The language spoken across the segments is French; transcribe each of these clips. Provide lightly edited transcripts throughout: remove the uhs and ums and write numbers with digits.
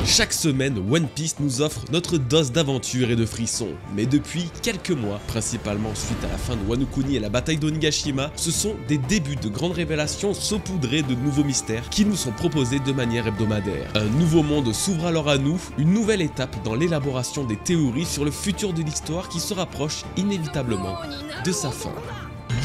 Chaque semaine, One Piece nous offre notre dose d'aventure et de frissons. Mais depuis quelques mois, principalement suite à la fin de Wano Kuni et la bataille d'Onigashima, ce sont des débuts de grandes révélations saupoudrées de nouveaux mystères qui nous sont proposés de manière hebdomadaire. Un nouveau monde s'ouvre alors à nous, une nouvelle étape dans l'élaboration des théories sur le futur de l'histoire qui se rapproche inévitablement de sa fin.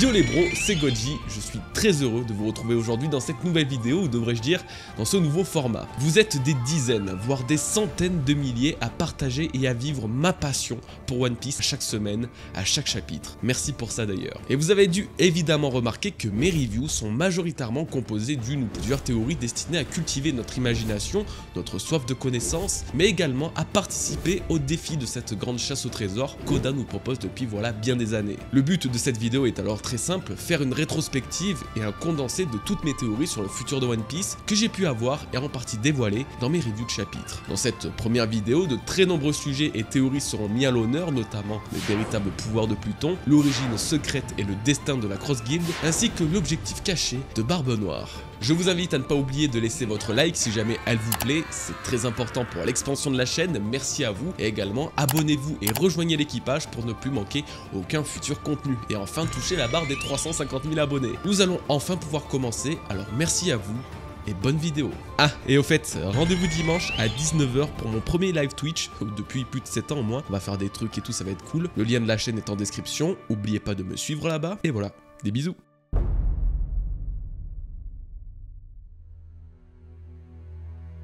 Yo les bros, c'est Godji, je suis très heureux de vous retrouver aujourd'hui dans cette nouvelle vidéo, ou devrais-je dire, dans ce nouveau format. Vous êtes des dizaines, voire des centaines de milliers à partager et à vivre ma passion pour One Piece chaque semaine, à chaque chapitre. Merci pour ça d'ailleurs. Et vous avez dû évidemment remarquer que mes reviews sont majoritairement composées d'une ou plusieurs théories destinées à cultiver notre imagination, notre soif de connaissance, mais également à participer au défi de cette grande chasse au trésor qu'Oda nous propose depuis voilà bien des années. Le but de cette vidéo est alors très simple, faire une rétrospective et un condensé de toutes mes théories sur le futur de One Piece que j'ai pu avoir et en partie dévoiler dans mes reviews de chapitres. Dans cette première vidéo, de très nombreux sujets et théories seront mis à l'honneur, notamment le véritable pouvoir de Pluton, l'origine secrète et le destin de la Cross Guild, ainsi que l'objectif caché de Barbe Noire. Je vous invite à ne pas oublier de laisser votre like si jamais elle vous plaît, c'est très important pour l'expansion de la chaîne, merci à vous, et également abonnez-vous et rejoignez l'équipage pour ne plus manquer aucun futur contenu, et enfin toucher la barre des 350 000 abonnés. Nous allons enfin pouvoir commencer, alors merci à vous, et bonne vidéo. Ah, et au fait, rendez-vous dimanche à 19 h pour mon premier live Twitch, depuis plus de 7 ans au moins, on va faire des trucs et tout, ça va être cool. Le lien de la chaîne est en description, n'oubliez pas de me suivre là-bas, et voilà, des bisous.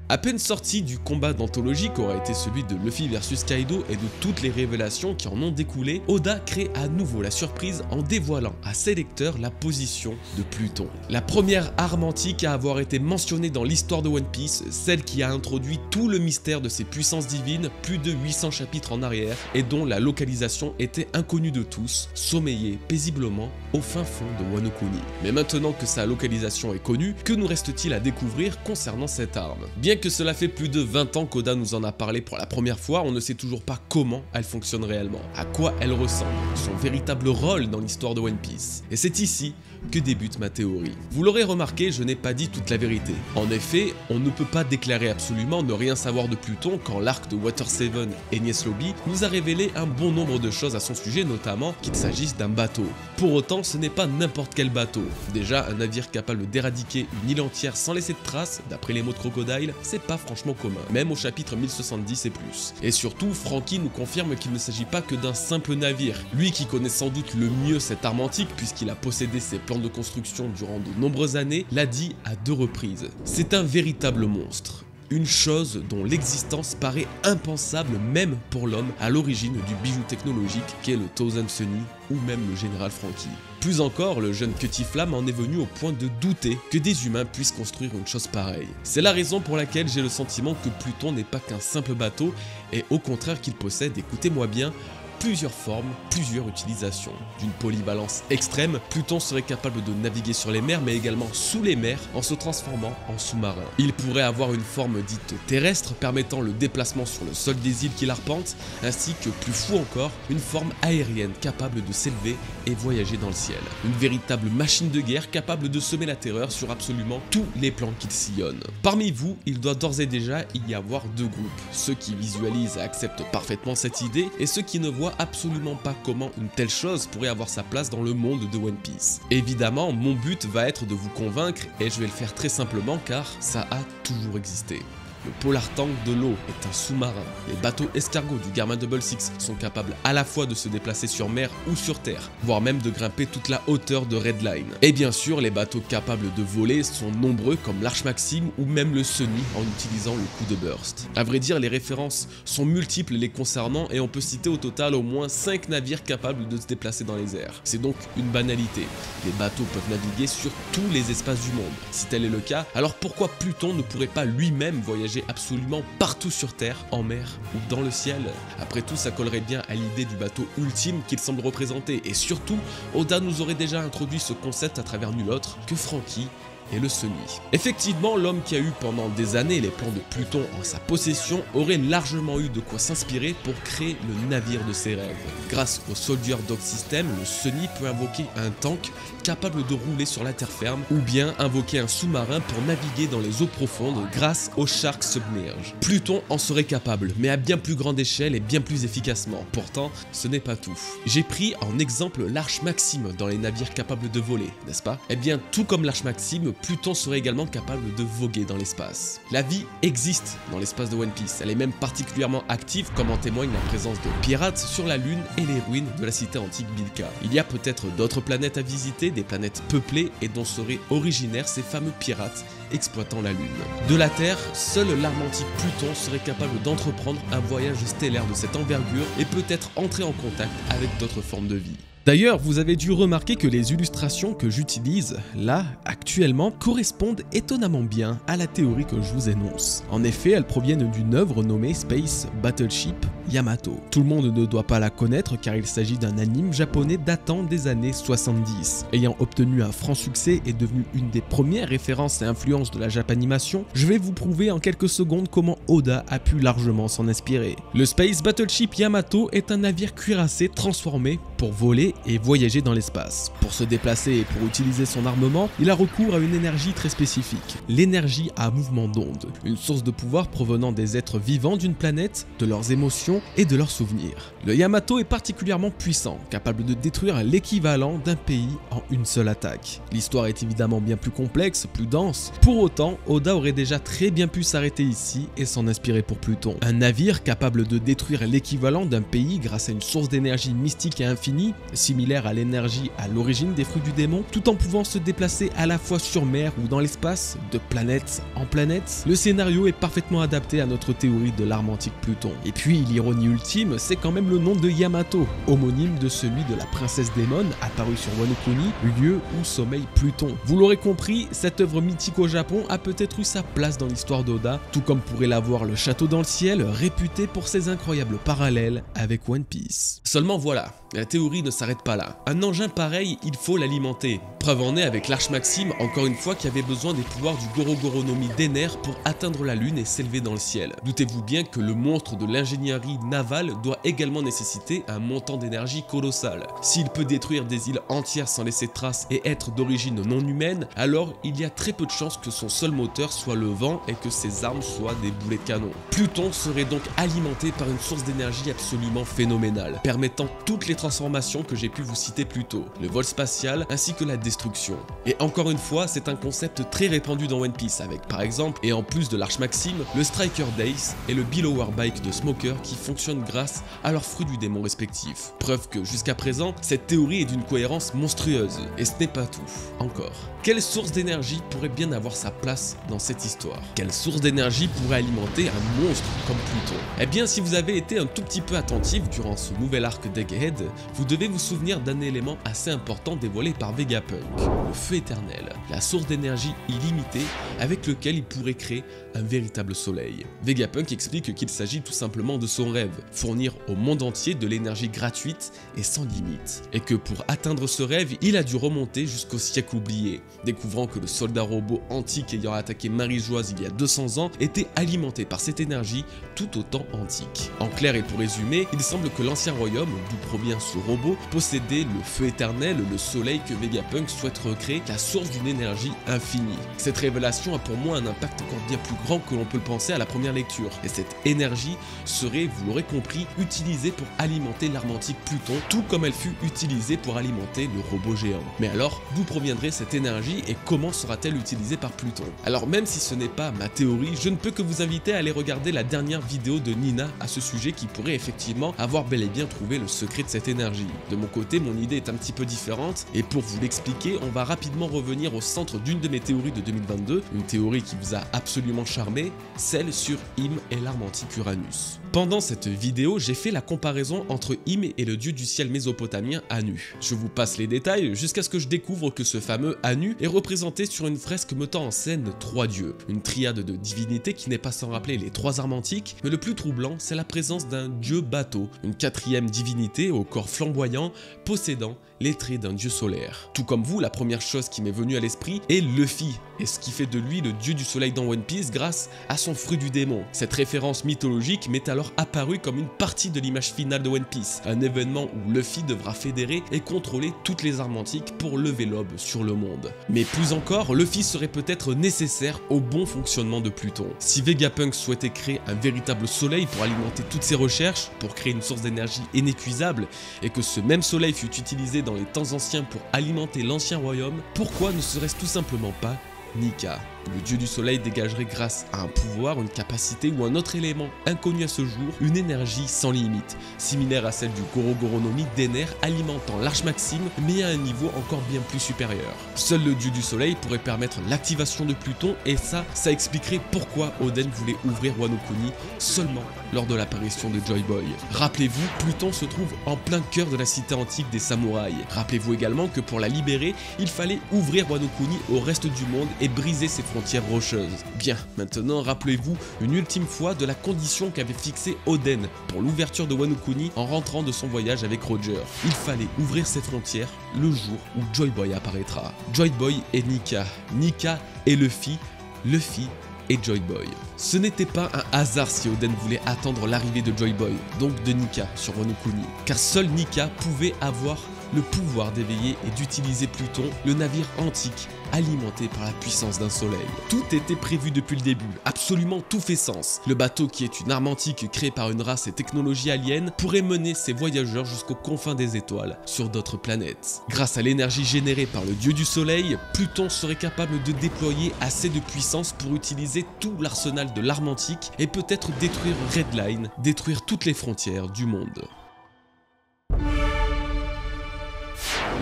À peine sorti du combat d'anthologie qu'aurait été celui de Luffy versus Kaido et de toutes les révélations qui en ont découlé, Oda crée à nouveau la surprise en dévoilant à ses lecteurs la position de Pluton. La première arme antique à avoir été mentionnée dans l'histoire de One Piece, celle qui a introduit tout le mystère de ses puissances divines plus de 800 chapitres en arrière et dont la localisation était inconnue de tous, sommeillée paisiblement au fin fond de Wano Kuni. Mais maintenant que sa localisation est connue, que nous reste-t-il à découvrir concernant cette arme? Bien que cela fait plus de 20 ans qu'Oda nous en a parlé pour la première fois, on ne sait toujours pas comment elle fonctionne réellement, à quoi elle ressemble, son véritable rôle dans l'histoire de One Piece. Et c'est ici que débute ma théorie. Vous l'aurez remarqué, je n'ai pas dit toute la vérité. En effet, on ne peut pas déclarer absolument ne rien savoir de Pluton quand l'arc de Water 7 et Enies Lobby nous a révélé un bon nombre de choses à son sujet, notamment qu'il s'agisse d'un bateau. Pour autant, ce n'est pas n'importe quel bateau. Déjà, un navire capable d'éradiquer une île entière sans laisser de traces, d'après les mots de Crocodile, c'est pas franchement commun, même au chapitre 1070 et plus. Et surtout, Franky nous confirme qu'il ne s'agit pas que d'un simple navire. Lui qui connaît sans doute le mieux cette arme antique, puisqu'il a possédé ses plans de construction durant de nombreuses années, l'a dit à 2 reprises. C'est un véritable monstre. Une chose dont l'existence paraît impensable même pour l'homme à l'origine du bijou technologique qu'est le Thousand Sunny ou même le général Franky. Plus encore, le jeune Cutty Flamme en est venu au point de douter que des humains puissent construire une chose pareille. C'est la raison pour laquelle j'ai le sentiment que Pluton n'est pas qu'un simple bateau et au contraire qu'il possède, écoutez-moi bien, plusieurs formes, plusieurs utilisations. D'une polyvalence extrême, Pluton serait capable de naviguer sur les mers mais également sous les mers en se transformant en sous-marin. Il pourrait avoir une forme dite terrestre permettant le déplacement sur le sol des îles qu'il arpente, ainsi que plus fou encore, une forme aérienne capable de s'élever et voyager dans le ciel. Une véritable machine de guerre capable de semer la terreur sur absolument tous les plans qu'il sillonne. Parmi vous, il doit d'ores et déjà y avoir 2 groupes, ceux qui visualisent et acceptent parfaitement cette idée et ceux qui ne voient absolument pas comment une telle chose pourrait avoir sa place dans le monde de One Piece. Évidemment, mon but va être de vous convaincre et je vais le faire très simplement car ça a toujours existé. Le Polar Tank de l'eau est un sous-marin. Les bateaux escargots du Garmin Double Six sont capables à la fois de se déplacer sur mer ou sur terre, voire même de grimper toute la hauteur de Red Line. Et bien sûr, les bateaux capables de voler sont nombreux comme l'Arche Maxime ou même le Sunny en utilisant le coup de burst. A vrai dire, les références sont multiples les concernant et on peut citer au total au moins 5 navires capables de se déplacer dans les airs. C'est donc une banalité. Les bateaux peuvent naviguer sur tous les espaces du monde. Si tel est le cas, alors pourquoi Pluton ne pourrait pas lui-même voyager absolument partout sur Terre, en mer ou dans le ciel? Après tout, ça collerait bien à l'idée du bateau ultime qu'il semble représenter, et surtout, Oda nous aurait déjà introduit ce concept à travers nul autre que Franky et le Sunny. Effectivement, l'homme qui a eu pendant des années les plans de Pluton en sa possession aurait largement eu de quoi s'inspirer pour créer le navire de ses rêves. Grâce au Soldier Dog System, le Sunny peut invoquer un tank capable de rouler sur la terre ferme ou bien invoquer un sous-marin pour naviguer dans les eaux profondes grâce au Shark Submerge. Pluton en serait capable, mais à bien plus grande échelle et bien plus efficacement. Pourtant, ce n'est pas tout. J'ai pris en exemple l'Arche Maxime dans les navires capables de voler, n'est-ce pas? Eh bien, tout comme l'Arche Maxime, Pluton serait également capable de voguer dans l'espace. La vie existe dans l'espace de One Piece, elle est même particulièrement active comme en témoigne la présence de pirates sur la Lune et les ruines de la cité antique Bilka. Il y a peut-être d'autres planètes à visiter, des planètes peuplées et dont seraient originaires ces fameux pirates exploitant la Lune. De la Terre, seul l'arme antique Pluton serait capable d'entreprendre un voyage stellaire de cette envergure et peut-être entrer en contact avec d'autres formes de vie. D'ailleurs, vous avez dû remarquer que les illustrations que j'utilise là, actuellement, correspondent étonnamment bien à la théorie que je vous énonce. En effet, elles proviennent d'une œuvre nommée Space Battleship Yamato. Tout le monde ne doit pas la connaître car il s'agit d'un anime japonais datant des années 70. Ayant obtenu un franc succès et devenu une des premières références et influences de la Japanimation, je vais vous prouver en quelques secondes comment Oda a pu largement s'en inspirer. Le Space Battleship Yamato est un navire cuirassé transformé pour voler et voyager dans l'espace. Pour se déplacer et pour utiliser son armement, il a recours à une énergie très spécifique, l'énergie à mouvement d'onde, une source de pouvoir provenant des êtres vivants d'une planète, de leurs émotions et de leurs souvenirs. Le Yamato est particulièrement puissant, capable de détruire l'équivalent d'un pays en une seule attaque. L'histoire est évidemment bien plus complexe, plus dense, pour autant Oda aurait déjà très bien pu s'arrêter ici et s'en inspirer pour Pluton. Un navire capable de détruire l'équivalent d'un pays grâce à une source d'énergie mystique et infinie, similaire à l'énergie à l'origine des fruits du démon, tout en pouvant se déplacer à la fois sur mer ou dans l'espace, de planète en planète. Le scénario est parfaitement adapté à notre théorie de l'arme antique Pluton. Et puis l'ironie ultime, c'est quand même le nom de Yamato, homonyme de celui de la princesse démon apparue sur Wano Kuni, lieu où sommeille Pluton. Vous l'aurez compris, cette œuvre mythique au Japon a peut-être eu sa place dans l'histoire d'Oda, tout comme pourrait l'avoir le château dans le ciel, réputé pour ses incroyables parallèles avec One Piece. Seulement voilà, la théorie ne s'arrête pas là. Un engin pareil, il faut l'alimenter. Preuve en est avec l'Arche Maxime, encore une fois, qui avait besoin des pouvoirs du Gorogoro no Mi d'Ener pour atteindre la Lune et s'élever dans le ciel. Doutez-vous bien que le monstre de l'ingénierie navale doit également nécessiter un montant d'énergie colossal. S'il peut détruire des îles entières sans laisser de traces et être d'origine non humaine, alors il y a très peu de chances que son seul moteur soit le vent et que ses armes soient des boulets de canon. Pluton serait donc alimenté par une source d'énergie absolument phénoménale, permettant toutes les transformations que j'ai pu vous citer plus tôt, le vol spatial ainsi que la destruction. Et encore une fois, c'est un concept très répandu dans One Piece avec par exemple, et en plus de l'Arche Maxime, le Striker Dace et le Billower Bike de Smoker qui fonctionnent grâce à leurs fruits du démon respectifs. Preuve que jusqu'à présent, cette théorie est d'une cohérence monstrueuse. Et ce n'est pas tout. Encore. Quelle source d'énergie pourrait bien avoir sa place dans cette histoire? Quelle source d'énergie pourrait alimenter un monstre comme Pluton? Eh bien, si vous avez été un tout petit peu attentif durant ce nouvel arc d'Egghead, vous devez vous souvenir d'un élément assez important dévoilé par Vegapunk, le feu éternel, la source d'énergie illimitée avec lequel il pourrait créer un véritable soleil. Vegapunk explique qu'il s'agit tout simplement de son rêve, fournir au monde entier de l'énergie gratuite et sans limite, et que pour atteindre ce rêve, il a dû remonter jusqu'au siècle oublié, découvrant que le soldat robot antique ayant attaqué Marie-Joise il y a 200 ans était alimenté par cette énergie tout autant antique. En clair et pour résumer, il semble que l'ancien royaume, d'où provient ce robot, possédait le feu éternel, le soleil que Vegapunk souhaite recréer, la source d'une énergie infinie. Cette révélation a pour moi un impact encore bien plus grand que l'on peut le penser à la première lecture, et cette énergie serait, vous l'aurez compris, utilisée pour alimenter l'arme antique Pluton, tout comme elle fut utilisée pour alimenter le robot géant. Mais alors, d'où proviendrait cette énergie et comment sera-t-elle utilisée par Pluton? Alors même si ce n'est pas ma théorie, je ne peux que vous inviter à aller regarder la dernière vidéo de Nina à ce sujet qui pourrait effectivement avoir bel et bien trouvé le secret de cette énergie. De mon côté, mon idée est un petit peu différente, et pour vous l'expliquer, on va rapidement revenir au centre d'une de mes théories de 2022, une théorie qui vous a absolument charmé, celle sur Im et l'arme antique Uranus. Pendant cette vidéo, j'ai fait la comparaison entre Im et le dieu du ciel mésopotamien Anu. Je vous passe les détails jusqu'à ce que je découvre que ce fameux Anu est représenté sur une fresque mettant en scène 3 dieux, une triade de divinités qui n'est pas sans rappeler les 3 armes antiques, mais le plus troublant, c'est la présence d'un dieu bateau, une 4e divinité au corps flamboyant, possédant les traits d'un dieu solaire. Tout comme vous, la première chose qui m'est venue à l'esprit est Luffy, et ce qui fait de lui le dieu du soleil dans One Piece grâce à son fruit du démon. Cette référence mythologique m'est alors apparue comme une partie de l'image finale de One Piece, un événement où Luffy devra fédérer et contrôler toutes les armes antiques pour lever l'aube sur le monde. Mais plus encore, Luffy serait peut-être nécessaire au bon fonctionnement de Pluton. Si Vegapunk souhaitait créer un véritable soleil pour alimenter toutes ses recherches, pour créer une source d'énergie inépuisable, et que ce même soleil fut utilisé dans les temps anciens pour alimenter l'ancien royaume, pourquoi ne serait-ce tout simplement pas Nika? Le dieu du soleil dégagerait grâce à un pouvoir, une capacité ou un autre élément inconnu à ce jour, une énergie sans limite, similaire à celle du Gorogoro no Mi d'Ener alimentant l'Arche Maxime, mais à un niveau encore bien plus supérieur. Seul le dieu du soleil pourrait permettre l'activation de Pluton, et ça expliquerait pourquoi Oden voulait ouvrir Wano Kuni seulement lors de l'apparition de Joy Boy. Rappelez-vous, Pluton se trouve en plein cœur de la cité antique des samouraïs. Rappelez-vous également que pour la libérer, il fallait ouvrir Wano Kuni au reste du monde et briser ses frontières rocheuses. Bien, maintenant rappelez-vous une ultime fois de la condition qu'avait fixée Oden pour l'ouverture de Wano Kuni en rentrant de son voyage avec Roger. Il fallait ouvrir ces frontières le jour où Joy Boy apparaîtra. Joy Boy et Nika, Nika et Luffy, Luffy et Joy Boy. Ce n'était pas un hasard si Oden voulait attendre l'arrivée de Joy Boy, donc de Nika sur Wano Kuni, car seul Nika pouvait avoir le pouvoir d'éveiller et d'utiliser Pluton, le navire antique alimenté par la puissance d'un soleil. Tout était prévu depuis le début, absolument tout fait sens. Le bateau, qui est une arme antique créée par une race et technologie alienne, pourrait mener ses voyageurs jusqu'aux confins des étoiles, sur d'autres planètes. Grâce à l'énergie générée par le dieu du soleil, Pluton serait capable de déployer assez de puissance pour utiliser tout l'arsenal de l'arme antique et peut-être détruire Redline, détruire toutes les frontières du monde.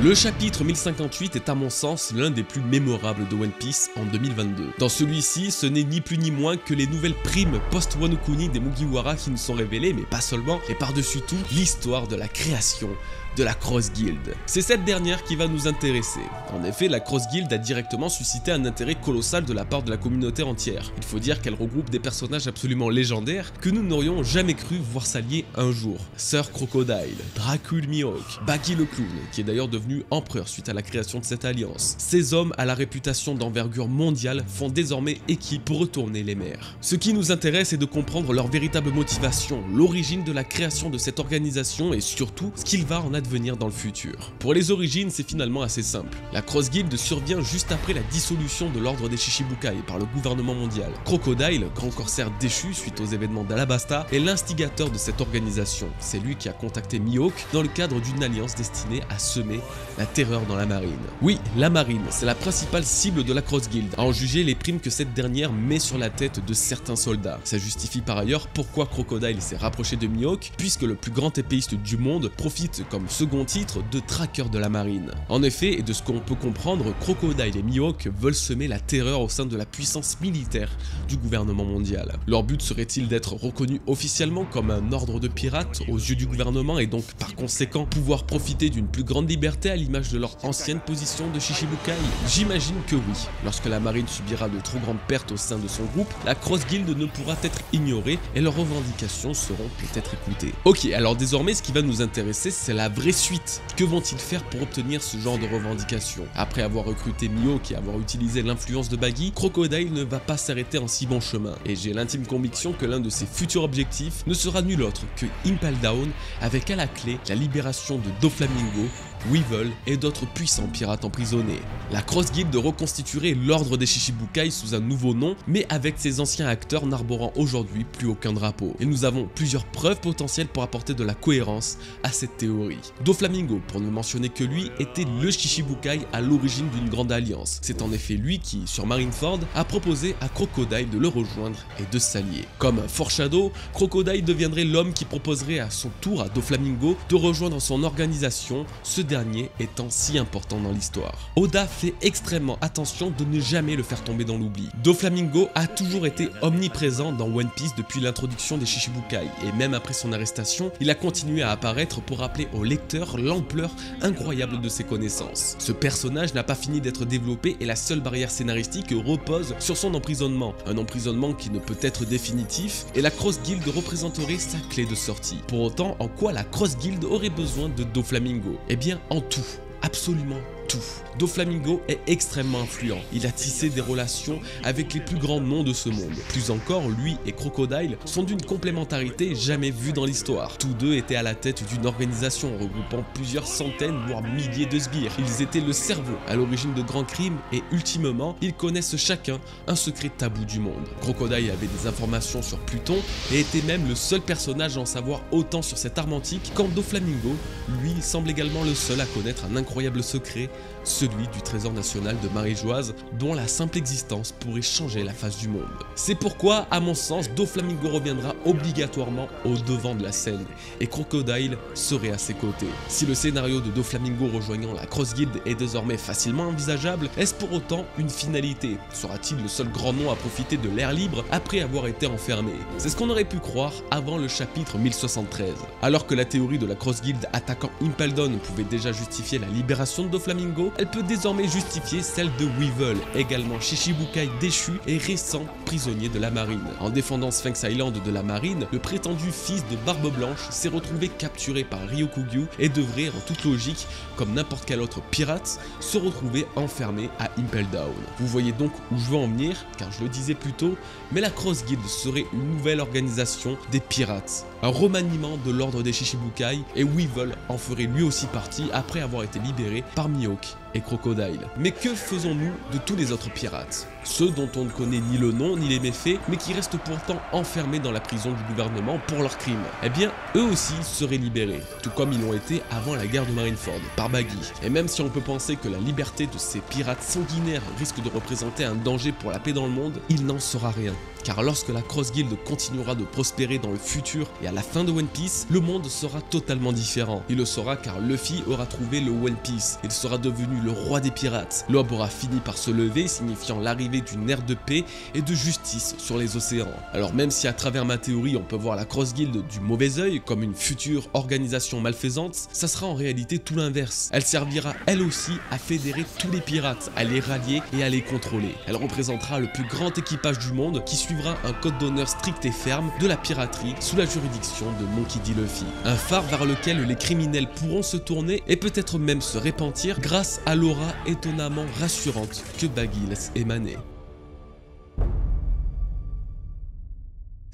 Le chapitre 1058 est à mon sens l'un des plus mémorables de One Piece en 2022. Dans celui-ci, ce n'est ni plus ni moins que les nouvelles primes post-Wano Kuni des Mugiwara qui nous sont révélées, mais pas seulement, et par-dessus tout, l'histoire de la création de la Cross Guild. C'est cette dernière qui va nous intéresser. En effet, la Cross Guild a directement suscité un intérêt colossal de la part de la communauté entière. Il faut dire qu'elle regroupe des personnages absolument légendaires que nous n'aurions jamais cru voir s'allier un jour. Sir Crocodile, Dracul Mihawk, Baggy le Clown, qui est d'ailleurs devenu empereur suite à la création de cette alliance. Ces hommes à la réputation d'envergure mondiale font désormais équipe pour retourner les mers. Ce qui nous intéresse est de comprendre leur véritable motivation, l'origine de la création de cette organisation et surtout ce qu'il va en advenir dans le futur. Pour les origines, c'est finalement assez simple. La Cross Guild survient juste après la dissolution de l'ordre des Shichibukai par le gouvernement mondial. Crocodile, grand corsaire déchu suite aux événements d'Alabasta, est l'instigateur de cette organisation. C'est lui qui a contacté Mihawk dans le cadre d'une alliance destinée à semer la terreur dans la marine. Oui, la marine, c'est la principale cible de la Cross Guild, à en juger les primes que cette dernière met sur la tête de certains soldats. Ça justifie par ailleurs pourquoi Crocodile s'est rapproché de Mihawk, puisque le plus grand épéiste du monde profite comme second titre de traqueur de la marine. En effet, et de ce qu'on peut comprendre, Crocodile et Mihawk veulent semer la terreur au sein de la puissance militaire du gouvernement mondial. Leur but serait-il d'être reconnus officiellement comme un ordre de pirates aux yeux du gouvernement et donc par conséquent pouvoir profiter d'une plus grande liberté à l'image de leur ancienne position de Shichibukai? J'imagine que oui. Lorsque la marine subira de trop grandes pertes au sein de son groupe, la Cross Guild ne pourra être ignorée et leurs revendications seront peut-être écoutées. Ok, alors désormais ce qui va nous intéresser, c'est la vraie suite. Que vont-ils faire pour obtenir ce genre de revendications? Après avoir recruté Mihawk et avoir utilisé l'influence de Baggy, Crocodile ne va pas s'arrêter en si bon chemin, et j'ai l'intime conviction que l'un de ses futurs objectifs ne sera nul autre que Impel Down, avec à la clé la libération de Doflamingo, Weevil et d'autres puissants pirates emprisonnés. La Cross Guild reconstituerait l'ordre des Shichibukai sous un nouveau nom, mais avec ses anciens acteurs n'arborant aujourd'hui plus aucun drapeau. Et nous avons plusieurs preuves potentielles pour apporter de la cohérence à cette théorie. Doflamingo, pour ne mentionner que lui, était le Shichibukai à l'origine d'une grande alliance. C'est en effet lui qui, sur Marineford, a proposé à Crocodile de le rejoindre et de s'allier. Comme un foreshadow, Crocodile deviendrait l'homme qui proposerait à son tour à Doflamingo de rejoindre son organisation, ce dernier étant si important dans l'histoire. Oda fait extrêmement attention de ne jamais le faire tomber dans l'oubli. Doflamingo a toujours été omniprésent dans One Piece depuis l'introduction des Shichibukai, et même après son arrestation, il a continué à apparaître pour rappeler au lecteur l'ampleur incroyable de ses connaissances. Ce personnage n'a pas fini d'être développé et la seule barrière scénaristique repose sur son emprisonnement, un emprisonnement qui ne peut être définitif, et la Cross Guild représenterait sa clé de sortie. Pour autant, en quoi la Cross Guild aurait besoin de Doflamingo? Eh bien, en tout. absolument tout. Doflamingo est extrêmement influent, il a tissé des relations avec les plus grands noms de ce monde. Plus encore, lui et Crocodile sont d'une complémentarité jamais vue dans l'histoire. Tous deux étaient à la tête d'une organisation regroupant plusieurs centaines voire milliers de sbires. Ils étaient le cerveau à l'origine de grands crimes et ultimement, ils connaissent chacun un secret tabou du monde. Crocodile avait des informations sur Pluton et était même le seul personnage à en savoir autant sur cette arme antique, quand Doflamingo, lui, semble également le seul à connaître un incroyable secret, celui du trésor national de Marie-Joise, dont la simple existence pourrait changer la face du monde. C'est pourquoi, à mon sens, Doflamingo reviendra obligatoirement au devant de la scène, et Crocodile serait à ses côtés. Si le scénario de Doflamingo rejoignant la Cross Guild est désormais facilement envisageable, est-ce pour autant une finalité? Sera-t-il le seul grand nom à profiter de l'air libre après avoir été enfermé? C'est ce qu'on aurait pu croire avant le chapitre 1073. Alors que la théorie de la Cross Guild attaquant Impel Down pouvait déjà justifier la libération de Doflamingo, elle peut désormais justifier celle de Weevil, également Shichibukai déchu et récent prisonnier de la marine. En défendant Sphinx Island de la marine, le prétendu fils de Barbe Blanche s'est retrouvé capturé par Ryokugyu et devrait, en toute logique, comme n'importe quel autre pirate, se retrouver enfermé à Impel Down. Vous voyez donc où je veux en venir, car je le disais plus tôt, mais la Cross Guild serait une nouvelle organisation des pirates, un remaniement de l'ordre des Shichibukai, et Weevil en ferait lui aussi partie après avoir été libéré par Mihawk et Crocodile. Mais que faisons-nous de tous les autres pirates? Ceux dont on ne connaît ni le nom ni les méfaits, mais qui restent pourtant enfermés dans la prison du gouvernement pour leurs crimes. Eh bien, eux aussi seraient libérés, tout comme ils l'ont été avant la guerre de Marineford, par Baggy. Et même si on peut penser que la liberté de ces pirates sanguinaires risque de représenter un danger pour la paix dans le monde, il n'en sera rien. Car lorsque la Cross Guild continuera de prospérer dans le futur et à la fin de One Piece, le monde sera totalement différent. Il le sera car Luffy aura trouvé le One Piece, il sera devenu le roi des pirates. L'aube aura fini par se lever, signifiant l'arrivée d'une ère de paix et de justice sur les océans. Alors même si à travers ma théorie on peut voir la Cross Guild du mauvais œil comme une future organisation malfaisante, ça sera en réalité tout l'inverse. Elle servira elle aussi à fédérer tous les pirates, à les rallier et à les contrôler. Elle représentera le plus grand équipage du monde qui suivra un code d'honneur strict et ferme de la piraterie sous la juridiction de Monkey D. Luffy. Un phare vers lequel les criminels pourront se tourner et peut-être même se repentir grâce à l'aura étonnamment rassurante que Baggy laisse émaner.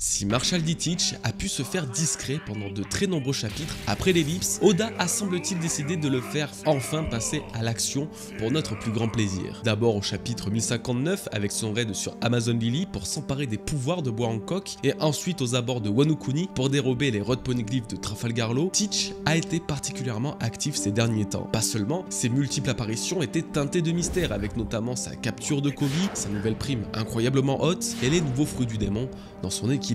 Si Marshall D. Teach a pu se faire discret pendant de très nombreux chapitres après l'ellipse, Oda a semble-t-il décidé de le faire enfin passer à l'action pour notre plus grand plaisir. D'abord au chapitre 1059 avec son raid sur Amazon Lily pour s'emparer des pouvoirs de Bois Hancock, et ensuite aux abords de Wano Kuni pour dérober les Road Poneglyphs de Trafalgar Law, Teach a été particulièrement actif ces derniers temps. Pas seulement, ses multiples apparitions étaient teintées de mystère avec notamment sa capture de Kobe, sa nouvelle prime incroyablement haute et les nouveaux fruits du démon dans son équipage.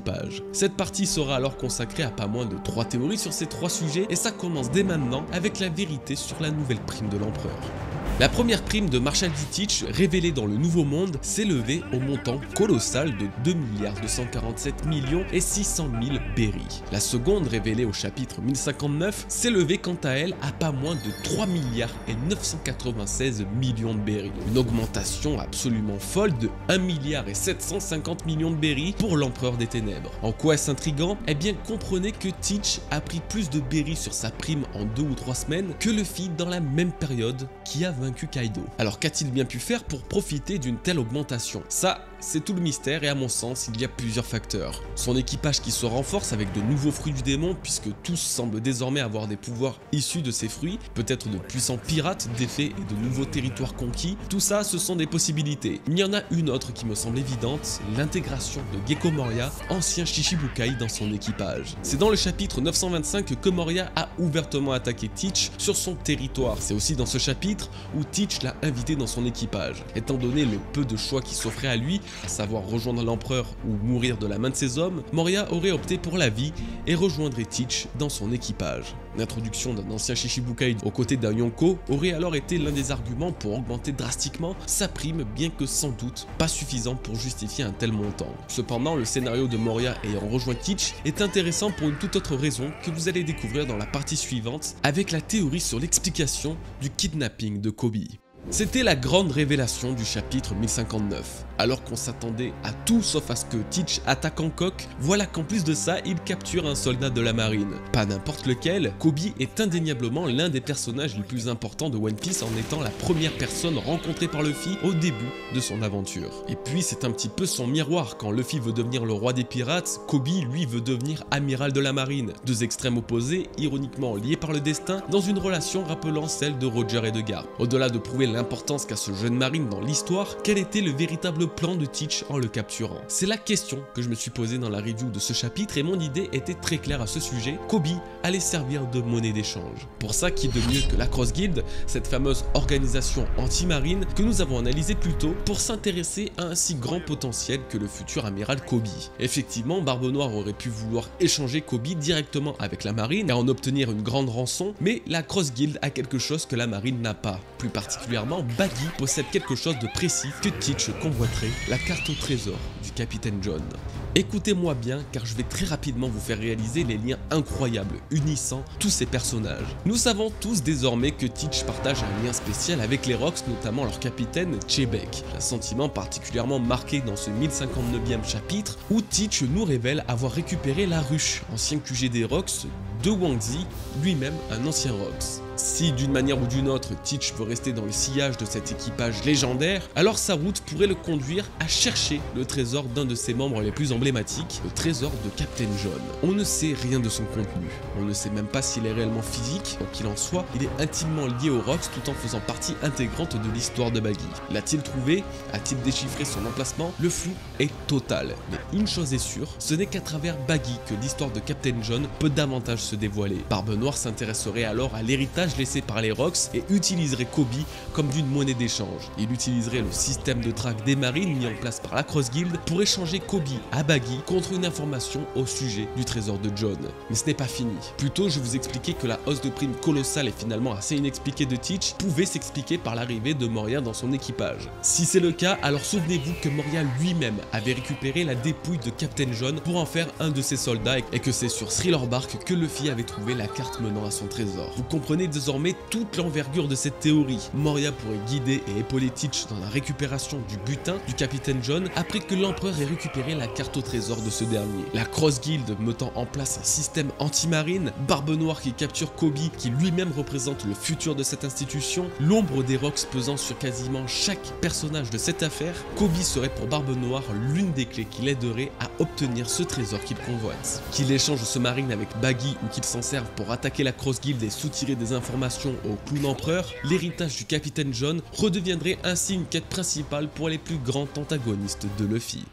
Cette partie sera alors consacrée à pas moins de 3 théories sur ces 3 sujets et ça commence dès maintenant avec la vérité sur la nouvelle prime de l'empereur. La première prime de Marshall D. Teach, révélée dans le Nouveau Monde, s'élevait au montant colossal de 2 247 600 000 berries. La seconde, révélée au chapitre 1059, s'élevait quant à elle à pas moins de 3 996 millions de berries. Une augmentation absolument folle de 1 750 millions de berries pour l'empereur des ténèbres. En quoi est-ce intriguant? Eh bien, comprenez que Teach a pris plus de berries sur sa prime en 2 ou 3 semaines que Luffy dans la même période qui a vaincu Kaido. Alors qu'a-t-il bien pu faire pour profiter d'une telle augmentation? Ça, c'est tout le mystère et à mon sens, il y a plusieurs facteurs. Son équipage qui se renforce avec de nouveaux fruits du démon puisque tous semblent désormais avoir des pouvoirs issus de ces fruits, peut-être de puissants pirates défaits et de nouveaux territoires conquis, tout ça ce sont des possibilités. Il y en a une autre qui me semble évidente, l'intégration de Gecko Moria, ancien Shichibukai dans son équipage. C'est dans le chapitre 925 que Moria a ouvertement attaqué Teach sur son territoire. C'est aussi dans ce chapitre où Teach l'a invité dans son équipage. Étant donné le peu de choix qui s'offrait à lui, à savoir rejoindre l'empereur ou mourir de la main de ses hommes, Moria aurait opté pour la vie et rejoindrait Teach dans son équipage. L'introduction d'un ancien Shichibukai aux côtés d'un Yonko aurait alors été l'un des arguments pour augmenter drastiquement sa prime, bien que sans doute pas suffisant pour justifier un tel montant. Cependant, le scénario de Moria ayant rejoint Teach est intéressant pour une toute autre raison que vous allez découvrir dans la partie suivante avec la théorie sur l'explication du kidnapping de Kobe. C'était la grande révélation du chapitre 1059. Alors qu'on s'attendait à tout sauf à ce que Teach attaque Hancock, voilà qu'en plus de ça, il capture un soldat de la marine. Pas n'importe lequel, Kobe est indéniablement l'un des personnages les plus importants de One Piece en étant la première personne rencontrée par Luffy au début de son aventure. Et puis c'est un petit peu son miroir, quand Luffy veut devenir le roi des pirates, Kobe lui veut devenir amiral de la marine. Deux extrêmes opposés, ironiquement liés par le destin, dans une relation rappelant celle de Roger et de Garp. Au-delà de prouver l'importance qu'a ce jeune marine dans l'histoire, quel était le véritable plan de Teach en le capturant? C'est la question que je me suis posée dans la review de ce chapitre et mon idée était très claire à ce sujet. Kobe allait servir de monnaie d'échange. Pour ça, qui de mieux que la Cross Guild, cette fameuse organisation anti-marine que nous avons analysée plus tôt, pour s'intéresser à un si grand potentiel que le futur amiral Kobe. Effectivement, Barbe Noire aurait pu vouloir échanger Kobe directement avec la marine et en obtenir une grande rançon, mais la Cross Guild a quelque chose que la marine n'a pas. Plus particulièrement, Baggy possède quelque chose de précis que Teach convoiterait, la carte au trésor du capitaine John. Écoutez-moi bien car je vais très rapidement vous faire réaliser les liens incroyables unissant tous ces personnages. Nous savons tous désormais que Teach partage un lien spécial avec les Rocks, notamment leur capitaine Chebek. Un sentiment particulièrement marqué dans ce 1059e chapitre où Teach nous révèle avoir récupéré la ruche, ancien QG des Rocks, de Wang Zi, lui-même un ancien Rocks. Si d'une manière ou d'une autre Teach veut rester dans le sillage de cet équipage légendaire, alors sa route pourrait le conduire à chercher le trésor d'un de ses membres les plus emblématiques, le trésor de Captain John. On ne sait rien de son contenu, on ne sait même pas s'il est réellement physique, quoi qu'il en soit, il est intimement lié aux Rocks tout en faisant partie intégrante de l'histoire de Baggy. L'a-t-il trouvé? A-t-il déchiffré son emplacement? Le flou est total, mais une chose est sûre, ce n'est qu'à travers Baggy que l'histoire de Captain John peut davantage se dévoiler. Barbe Noire s'intéresserait alors à l'héritage laissé par les Rocks et utiliserait Kobe comme d'une monnaie d'échange. Il utiliserait le système de traque des marines mis en place par la Cross Guild pour échanger Kobe à Baggy contre une information au sujet du trésor de John. Mais ce n'est pas fini. Plus tôt, je vous expliquais que la hausse de prime colossale et finalement assez inexpliquée de Teach pouvait s'expliquer par l'arrivée de Moria dans son équipage. Si c'est le cas, alors souvenez-vous que Moria lui-même avait récupéré la dépouille de Captain John pour en faire un de ses soldats et que c'est sur Thriller Bark que Luffy avait trouvé la carte menant à son trésor. Vous comprenez désormais toute l'envergure de cette théorie. Moria pourrait guider et épauler Teach dans la récupération du butin du capitaine John après que l'empereur ait récupéré la carte au trésor de ce dernier. La Cross Guild mettant en place un système anti-marine, Barbe Noire qui capture Kobe qui lui-même représente le futur de cette institution, l'ombre des Rocks pesant sur quasiment chaque personnage de cette affaire, Kobe serait pour Barbe Noire l'une des clés qui l'aiderait à obtenir ce trésor qu'il convoite. Qu'il échange ce marine avec Baggy ou qu'il s'en serve pour attaquer la Cross Guild et soutirer des informations au clown empereur, l'héritage du capitaine John redeviendrait ainsi une quête principale pour les plus grands antagonistes de Luffy.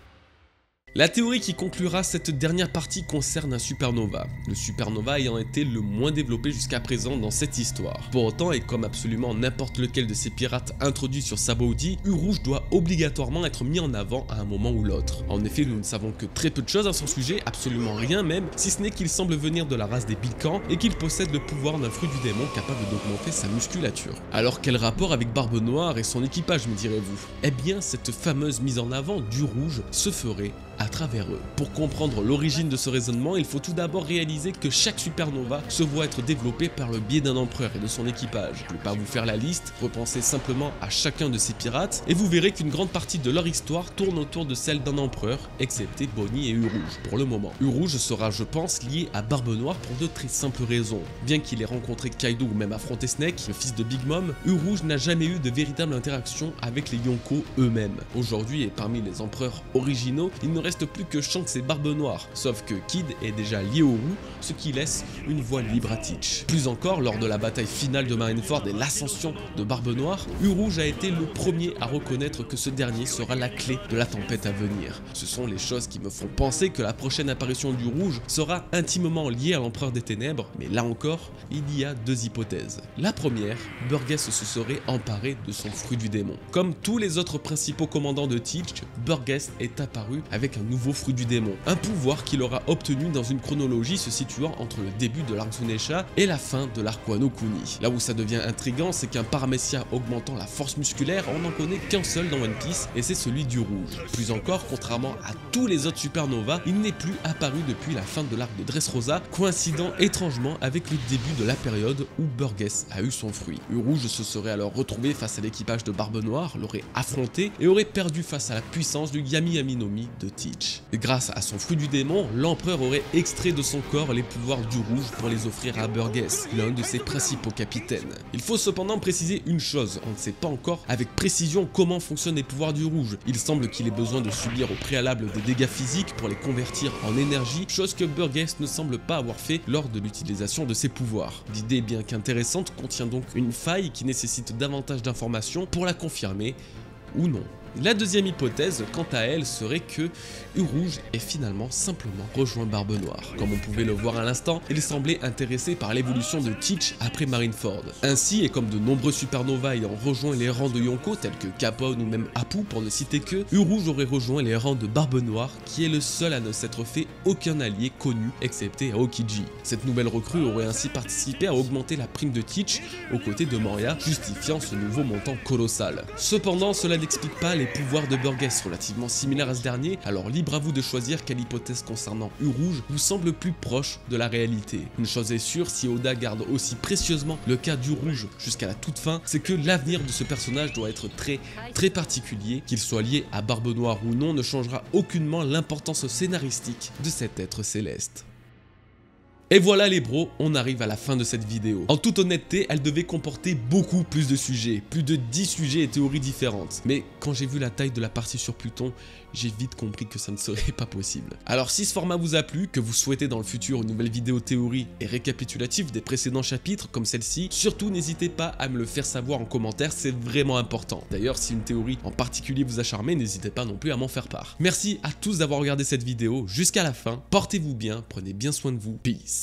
La théorie qui conclura cette dernière partie concerne un supernova, le supernova ayant été le moins développé jusqu'à présent dans cette histoire. Pour autant, et comme absolument n'importe lequel de ces pirates introduits sur Sabaody, U-Rouge doit obligatoirement être mis en avant à un moment ou l'autre. En effet, nous ne savons que très peu de choses à son sujet, absolument rien même, si ce n'est qu'il semble venir de la race des Bilkans et qu'il possède le pouvoir d'un fruit du démon capable d'augmenter sa musculature. Alors quel rapport avec Barbe Noire et son équipage, me direz-vous? Eh bien, cette fameuse mise en avant d'U-Rouge se ferait à travers eux. Pour comprendre l'origine de ce raisonnement, il faut tout d'abord réaliser que chaque supernova se voit être développé par le biais d'un empereur et de son équipage. Je ne vais pas vous faire la liste, repensez simplement à chacun de ces pirates et vous verrez qu'une grande partie de leur histoire tourne autour de celle d'un empereur, excepté Bonnie et U-Rouge pour le moment. U-Rouge sera, je pense, lié à Barbe Noire pour de très simples raisons. Bien qu'il ait rencontré Kaido ou même affronté Snake, le fils de Big Mom, U-Rouge n'a jamais eu de véritable interaction avec les Yonko eux-mêmes. Aujourd'hui et parmi les empereurs originaux, il ne reste plus que Shanks et Barbe Noire, sauf que Kid est déjà lié au roux, ce qui laisse une voie libre à Teach. Plus encore, lors de la bataille finale de Marineford et l'ascension de Barbe Noire, U-Rouge a été le premier à reconnaître que ce dernier sera la clé de la tempête à venir. Ce sont les choses qui me font penser que la prochaine apparition du Rouge sera intimement liée à l'Empereur des Ténèbres, mais là encore, il y a deux hypothèses. La première, Burgess se serait emparé de son fruit du démon. Comme tous les autres principaux commandants de Teach, Burgess est apparu avec un un nouveau fruit du démon, un pouvoir qu'il aura obtenu dans une chronologie se situant entre le début de l'arc Zunisha et la fin de l'arc Wano Kuni. Là où ça devient intriguant, c'est qu'un paramécia augmentant la force musculaire, on n'en connaît qu'un seul dans One Piece, et c'est celui du rouge. Plus encore, contrairement à tous les autres supernovas, il n'est plus apparu depuis la fin de l'arc de Dressrosa, coïncidant étrangement avec le début de la période où Burgess a eu son fruit. Rouge se serait alors retrouvé face à l'équipage de Barbe Noire, l'aurait affronté et aurait perdu face à la puissance du Yami Yami no Mi de Teach. Et grâce à son fruit du démon, l'empereur aurait extrait de son corps les pouvoirs du rouge pour les offrir à Burgess, l'un de ses principaux capitaines. Il faut cependant préciser une chose, on ne sait pas encore avec précision comment fonctionnent les pouvoirs du rouge. Il semble qu'il ait besoin de subir au préalable des dégâts physiques pour les convertir en énergie, chose que Burgess ne semble pas avoir fait lors de l'utilisation de ses pouvoirs. L'idée, bien qu'intéressante, contient donc une faille qui nécessite davantage d'informations pour la confirmer ou non. La deuxième hypothèse, quant à elle, serait que Rouge ait finalement simplement rejoint Barbe Noire. Comme on pouvait le voir à l'instant, il semblait intéressé par l'évolution de Teach après Marineford. Ainsi, et comme de nombreux supernovas ayant rejoint les rangs de Yonko, tels que Capone ou même Apu pour ne citer que, Rouge aurait rejoint les rangs de Barbe Noire, qui est le seul à ne s'être fait aucun allié connu, excepté Aokiji. Cette nouvelle recrue aurait ainsi participé à augmenter la prime de Teach aux côtés de Moria, justifiant ce nouveau montant colossal. Cependant, cela n'explique pas les pouvoirs de Burgess relativement similaires à ce dernier, alors libre à vous de choisir quelle hypothèse concernant Rouge vous semble plus proche de la réalité. Une chose est sûre, si Oda garde aussi précieusement le cas du Rouge jusqu'à la toute fin, c'est que l'avenir de ce personnage doit être très particulier, qu'il soit lié à Barbe Noire ou non ne changera aucunement l'importance scénaristique de cet être céleste. Et voilà les bros, on arrive à la fin de cette vidéo. En toute honnêteté, elle devait comporter beaucoup plus de sujets, plus de 10 sujets et théories différentes. Mais quand j'ai vu la taille de la partie sur Pluton, j'ai vite compris que ça ne serait pas possible. Alors si ce format vous a plu, que vous souhaitez dans le futur une nouvelle vidéo théorie et récapitulative des précédents chapitres comme celle-ci, surtout n'hésitez pas à me le faire savoir en commentaire, c'est vraiment important. D'ailleurs, si une théorie en particulier vous a charmé, n'hésitez pas non plus à m'en faire part. Merci à tous d'avoir regardé cette vidéo jusqu'à la fin, portez-vous bien, prenez bien soin de vous, peace.